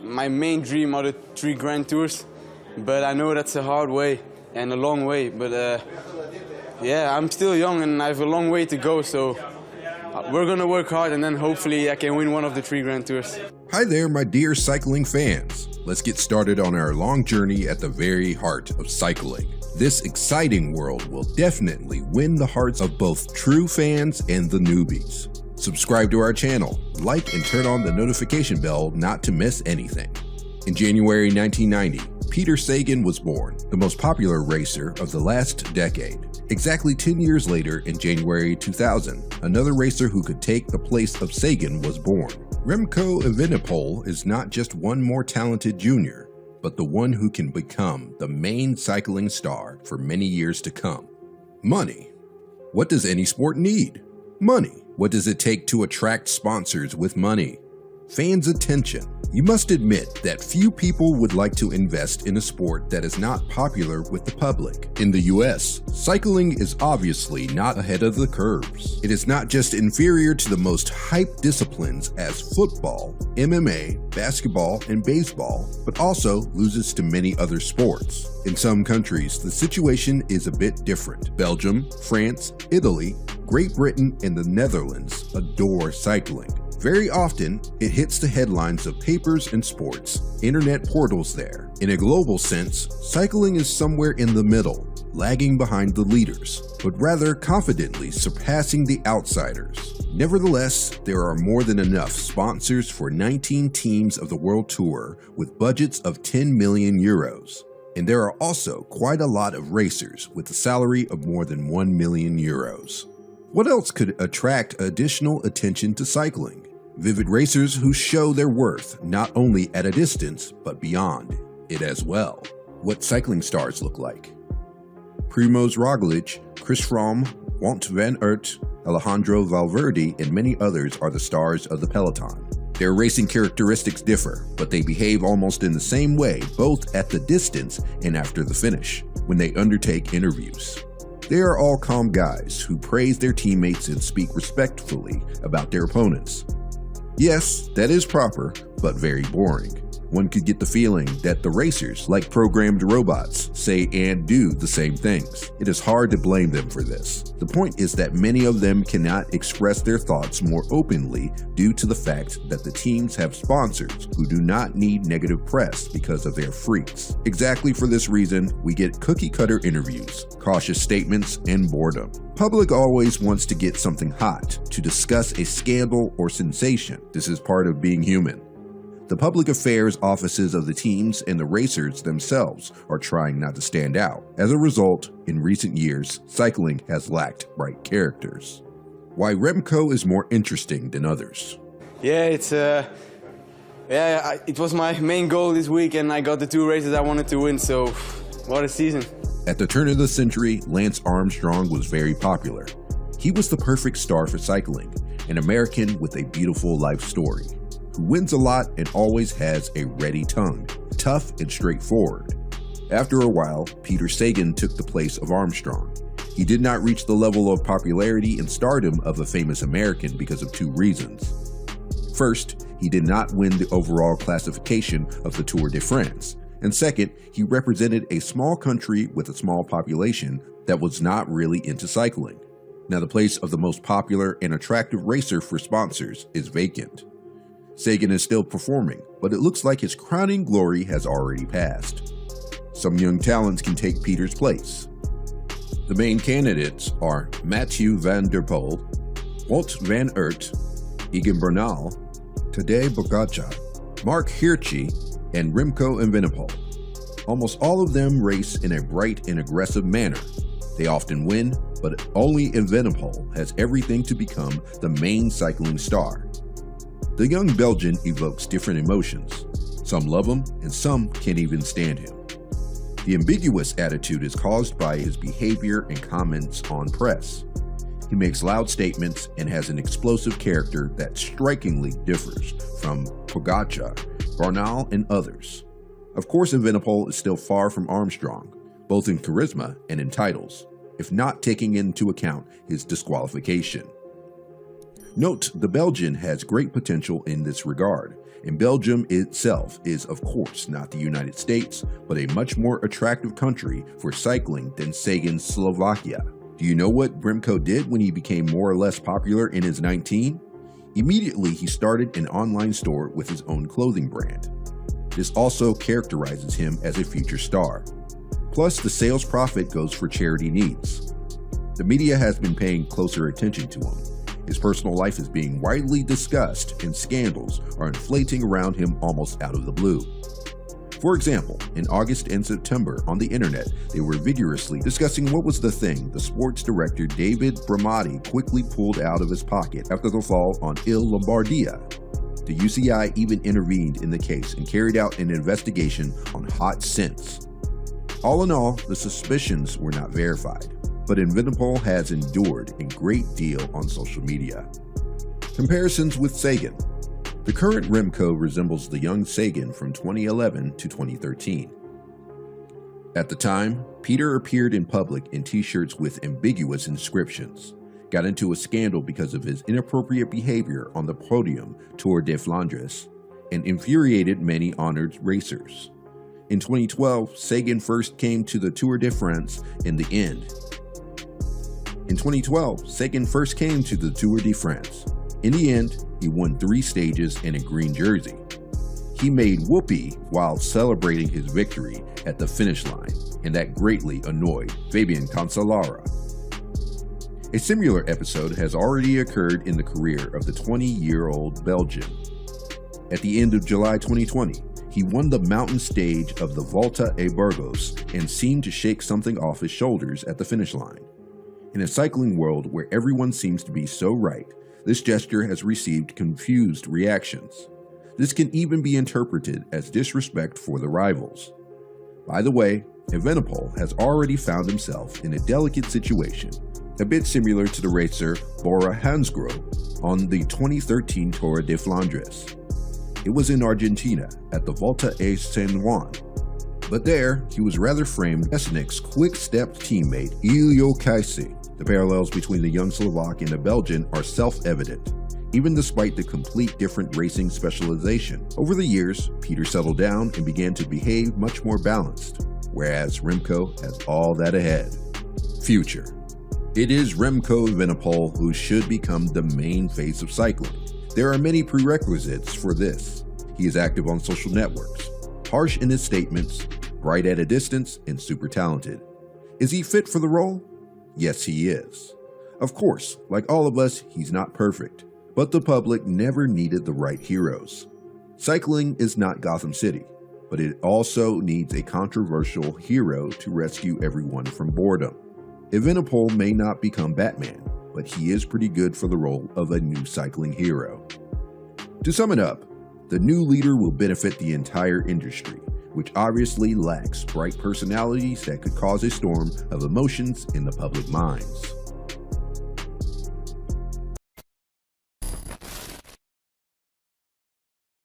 my main dream are the 3 Grand Tours, but I know that's a hard way and a long way. But yeah, I'm still young and I have a long way to go, so we're gonna work hard and then hopefully I can win one of the 3 Grand Tours. Hi there, my dear cycling fans. Let's get started on our long journey at the very heart of cycling. This exciting world will definitely win the hearts of both true fans and the newbies. Subscribe to our channel, like and turn on the notification bell not to miss anything. In January 1990, Peter Sagan was born, the most popular racer of the last decade. Exactly 10 years later, in January 2000, another racer who could take the place of Sagan was born. Remco Evenepoel is not just one more talented junior, but the one who can become the main cycling star for many years to come. Money. What does any sport need? Money. What does it take to attract sponsors with money? Fans' attention. You must admit that few people would like to invest in a sport that is not popular with the public. In the US, cycling is obviously not ahead of the curves. It is not just inferior to the most hyped disciplines as football, MMA, basketball, and baseball, but also loses to many other sports. In some countries, the situation is a bit different. Belgium, France, Italy, Great Britain, and the Netherlands adore cycling. Very often, it hits the headlines of papers and sports, internet portals there. In a global sense, cycling is somewhere in the middle, lagging behind the leaders, but rather confidently surpassing the outsiders. Nevertheless, there are more than enough sponsors for 19 teams of the World Tour with budgets of 10 million euros. And there are also quite a lot of racers with a salary of more than 1 million euros. What else could attract additional attention to cycling? Vivid racers who show their worth not only at a distance, but beyond it as well. What cycling stars look like. Primož Roglič, Chris Froome, Wout van Aert, Alejandro Valverde, and many others are the stars of the peloton. Their racing characteristics differ, but they behave almost in the same way both at the distance and after the finish, when they undertake interviews. They are all calm guys who praise their teammates and speak respectfully about their opponents. Yes, that is proper, but very boring. One could get the feeling that the racers, like programmed robots, say and do the same things. It is hard to blame them for this. The point is that many of them cannot express their thoughts more openly due to the fact that the teams have sponsors who do not need negative press because of their freaks. Exactly for this reason, we get cookie-cutter interviews, cautious statements, and boredom. Public always wants to get something hot, to discuss a scandal or sensation. This is part of being human. The public affairs offices of the teams and the racers themselves are trying not to stand out. As a result, in recent years, cycling has lacked bright characters. Why Remco is more interesting than others. Yeah, it was my main goal this week and I got the 2 races I wanted to win, so what a season. At the turn of the century, Lance Armstrong was very popular. He was the perfect star for cycling, an American with a beautiful life story, who wins a lot and always has a ready tongue, tough and straightforward. After a while, Peter Sagan took the place of Armstrong. He did not reach the level of popularity and stardom of a famous American because of 2 reasons. First, he did not win the overall classification of the Tour de France. And second, he represented a small country with a small population that was not really into cycling. Now the place of the most popular and attractive racer for sponsors is vacant. Sagan is still performing, but it looks like his crowning glory has already passed. Some young talents can take Peter's place. The main candidates are Mathieu van der Poel, Wout van Aert, Egan Bernal, Tadej Pogačar, Mark Hirschi, and Remco Evenepoel. Almost all of them race in a bright and aggressive manner. They often win, but only Evenepoel has everything to become the main cycling star. The young Belgian evokes different emotions. Some love him, and some can't even stand him. The ambiguous attitude is caused by his behavior and comments on press. He makes loud statements and has an explosive character that strikingly differs from Pogačar, Bernal, and others. Of course, Evenepoel is still far from Armstrong, both in charisma and in titles, if not taking into account his disqualification. Note, the Belgian has great potential in this regard, and Belgium itself is of course not the United States, but a much more attractive country for cycling than Sagan's Slovakia. Do you know what Remco did when he became more or less popular in his 19? Immediately he started an online store with his own clothing brand. This also characterizes him as a future star. Plus, the sales profit goes for charity needs. The media has been paying closer attention to him. His personal life is being widely discussed, and scandals are inflating around him almost out of the blue. For example, in August and September on the internet, they were vigorously discussing what was the thing the sports director David Bramati quickly pulled out of his pocket after the fall on Il Lombardia. The UCI even intervened in the case and carried out an investigation on hot scents. All in all, the suspicions were not verified, but Evenepoel has endured a great deal on social media. Comparisons with Sagan. The current Remco resembles the young Sagan from 2011 to 2013. At the time, Peter appeared in public in t-shirts with ambiguous inscriptions, got into a scandal because of his inappropriate behavior on the podium Tour de Flandres, and infuriated many honored racers. In 2012, Sagan first came to the Tour de France in the end. In 2012, Sagan first came to the Tour de France. In the end, he won 3 stages in a green jersey. He made whoopee while celebrating his victory at the finish line, and that greatly annoyed Fabian Cancellara. A similar episode has already occurred in the career of the 20-year-old Belgian. At the end of July 2020, he won the mountain stage of the Volta a Burgos and seemed to shake something off his shoulders at the finish line. In a cycling world where everyone seems to be so right, this gesture has received confused reactions. This can even be interpreted as disrespect for the rivals. By the way, Evenepoel has already found himself in a delicate situation, a bit similar to the racer Bora Hansgrohe on the 2013 Tour de Flandres. It was in Argentina at the Volta a San Juan. But there, he was rather framed Essenic's quick-stepped teammate Ilio Kaisi. The parallels between the young Slovak and the Belgian are self-evident, even despite the complete different racing specialization. Over the years, Peter settled down and began to behave much more balanced, whereas Remco has all that ahead. Future. It is Remco Evenepoel who should become the main face of cycling. There are many prerequisites for this. He is active on social networks, harsh in his statements, bright at a distance, and super talented. Is he fit for the role? Yes, he is. Of course, like all of us, he's not perfect, but the public never needed the right heroes. Cycling is not Gotham City, but it also needs a controversial hero to rescue everyone from boredom. Evenepoel may not become Batman, but he is pretty good for the role of a new cycling hero. To sum it up, the new leader will benefit the entire industry, which obviously lacks bright personalities that could cause a storm of emotions in the public minds.